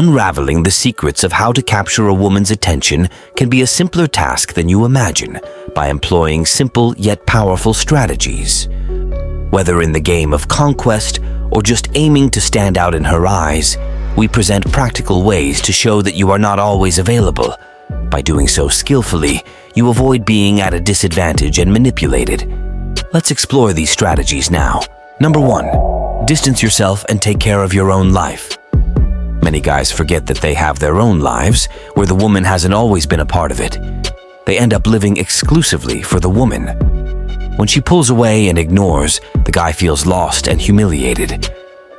unraveling the secrets of how to capture a woman's attention can be a simpler task than you imagine by employing simple yet powerful strategies. Whether in the game of conquest or just aiming to stand out in her eyes, we present practical ways to show that you are not always available. By doing so skillfully, you avoid being at a disadvantage and manipulated. Let's explore these strategies now. Number 1. Distance yourself and take care of your own life. Many guys forget that they have their own lives, where the woman hasn't always been a part of it. They end up living exclusively for the woman. When she pulls away and ignores, the guy feels lost and humiliated.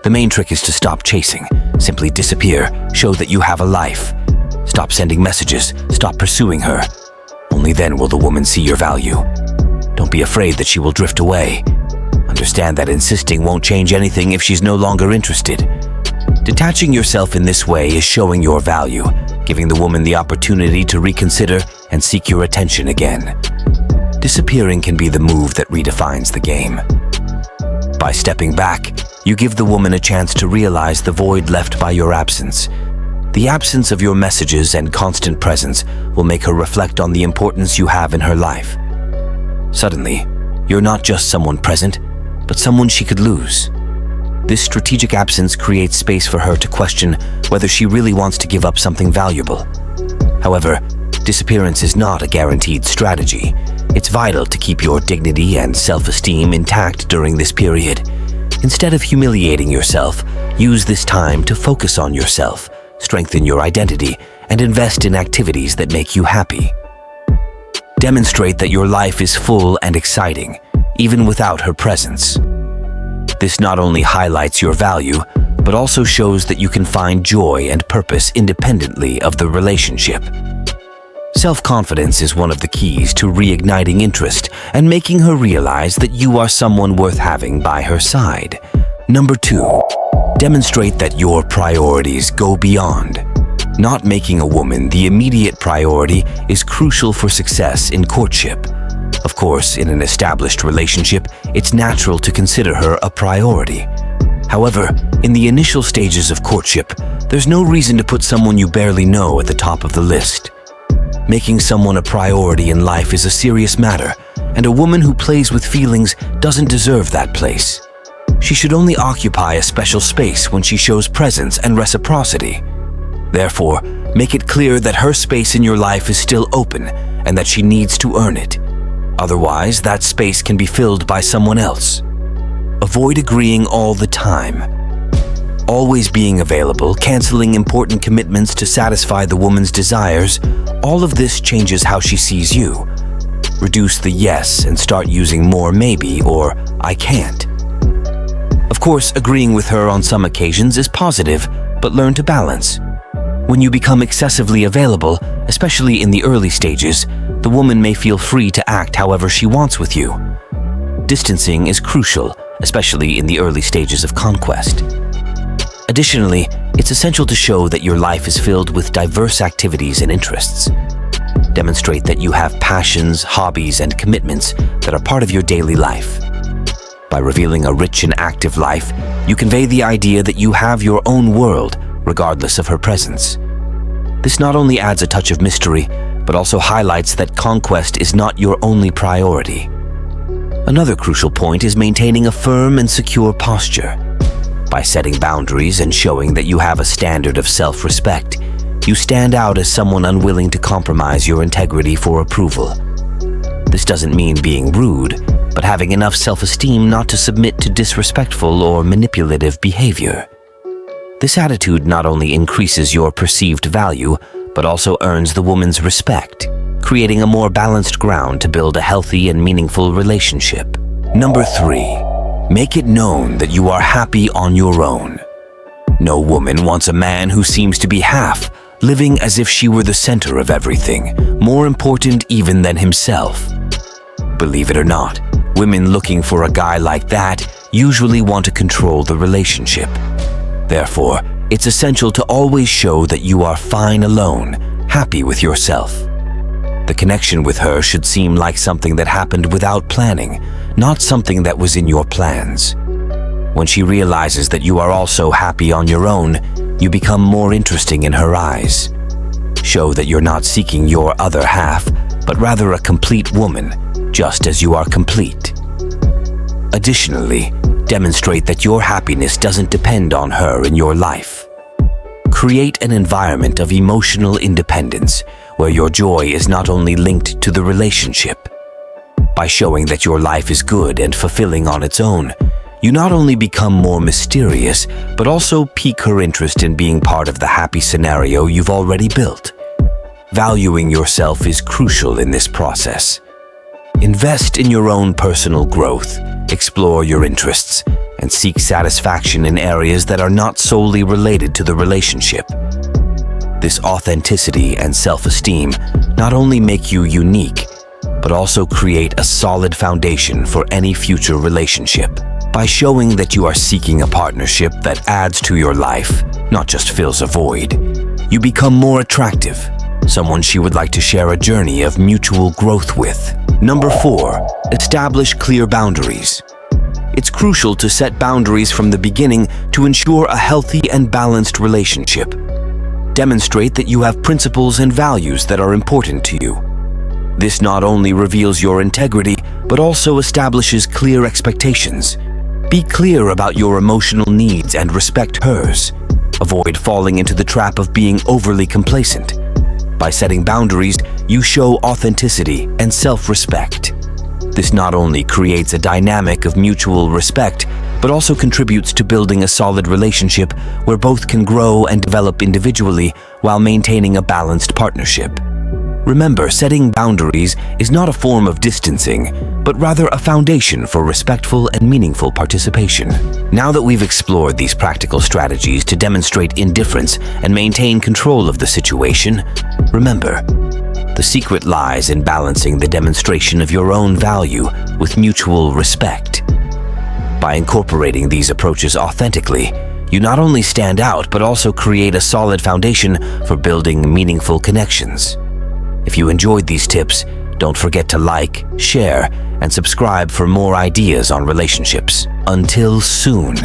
The main trick is to stop chasing. Simply disappear, show that you have a life. Stop sending messages, stop pursuing her. Only then will the woman see your value. Don't be afraid that she will drift away. Understand that insisting won't change anything if she's no longer interested. Detaching yourself in this way is showing your value, giving the woman the opportunity to reconsider and seek your attention again. Disappearing can be the move that redefines the game. By stepping back, you give the woman a chance to realize the void left by your absence. The absence of your messages and constant presence will make her reflect on the importance you have in her life. Suddenly, you're not just someone present, but someone she could lose. This strategic absence creates space for her to question whether she really wants to give up something valuable. However, disappearance is not a guaranteed strategy. It's vital to keep your dignity and self-esteem intact during this period. Instead of humiliating yourself, use this time to focus on yourself, strengthen your identity, and invest in activities that make you happy. Demonstrate that your life is full and exciting, even without her presence. This not only highlights your value, but also shows that you can find joy and purpose independently of the relationship. Self-confidence is one of the keys to reigniting interest and making her realize that you are someone worth having by her side. Number 2. Demonstrate that your priorities go beyond. Not making a woman the immediate priority is crucial for success in courtship. Of course, in an established relationship, it's natural to consider her a priority. However, in the initial stages of courtship, there's no reason to put someone you barely know at the top of the list. Making someone a priority in life is a serious matter, and a woman who plays with feelings doesn't deserve that place. She should only occupy a special space when she shows presence and reciprocity. Therefore, make it clear that her space in your life is still open and that she needs to earn it. Otherwise, that space can be filled by someone else. Avoid agreeing all the time. Always being available, canceling important commitments to satisfy the woman's desires, all of this changes how she sees you. Reduce the yes and start using more maybe or I can't. Of course, agreeing with her on some occasions is positive, but learn to balance. When you become excessively available, especially in the early stages, the woman may feel free to act however she wants with you. Distancing is crucial, especially in the early stages of conquest. Additionally, it's essential to show that your life is filled with diverse activities and interests. Demonstrate that you have passions, hobbies, and commitments that are part of your daily life. By revealing a rich and active life, you convey the idea that you have your own world, regardless of her presence. This not only adds a touch of mystery, but also highlights that conquest is not your only priority. Another crucial point is maintaining a firm and secure posture. By setting boundaries and showing that you have a standard of self-respect, you stand out as someone unwilling to compromise your integrity for approval. This doesn't mean being rude, but having enough self-esteem not to submit to disrespectful or manipulative behavior. This attitude not only increases your perceived value, but also earns the woman's respect, creating a more balanced ground to build a healthy and meaningful relationship. Number 3. Make it known that you are happy on your own. No woman wants a man who seems to be half, living as if she were the center of everything, more important even than himself. Believe it or not, women looking for a guy like that usually want to control the relationship. Therefore, it's essential to always show that you are fine alone, happy with yourself. The connection with her should seem like something that happened without planning, not something that was in your plans. When she realizes that you are also happy on your own, you become more interesting in her eyes. Show that you're not seeking your other half, but rather a complete woman, just as you are complete. Additionally, demonstrate that your happiness doesn't depend on her in your life. Create an environment of emotional independence where your joy is not only linked to the relationship. By showing that your life is good and fulfilling on its own, you not only become more mysterious, but also pique her interest in being part of the happy scenario you've already built. Valuing yourself is crucial in this process. Invest in your own personal growth, explore your interests, and seek satisfaction in areas that are not solely related to the relationship. This authenticity and self-esteem not only make you unique, but also create a solid foundation for any future relationship. By showing that you are seeking a partnership that adds to your life, not just fills a void, you become more attractive, someone she would like to share a journey of mutual growth with. Number 4, establish clear boundaries. It's crucial to set boundaries from the beginning to ensure a healthy and balanced relationship. Demonstrate that you have principles and values that are important to you. This not only reveals your integrity, but also establishes clear expectations. Be clear about your emotional needs and respect hers. Avoid falling into the trap of being overly complacent. By setting boundaries, you show authenticity and self-respect. This not only creates a dynamic of mutual respect, but also contributes to building a solid relationship where both can grow and develop individually while maintaining a balanced partnership. Remember, setting boundaries is not a form of distancing, but rather a foundation for respectful and meaningful participation. Now that we've explored these practical strategies to demonstrate indifference and maintain control of the situation, remember, the secret lies in balancing the demonstration of your own value with mutual respect. By incorporating these approaches authentically, you not only stand out but also create a solid foundation for building meaningful connections. If you enjoyed these tips, don't forget to like, share, and subscribe for more ideas on relationships. Until soon.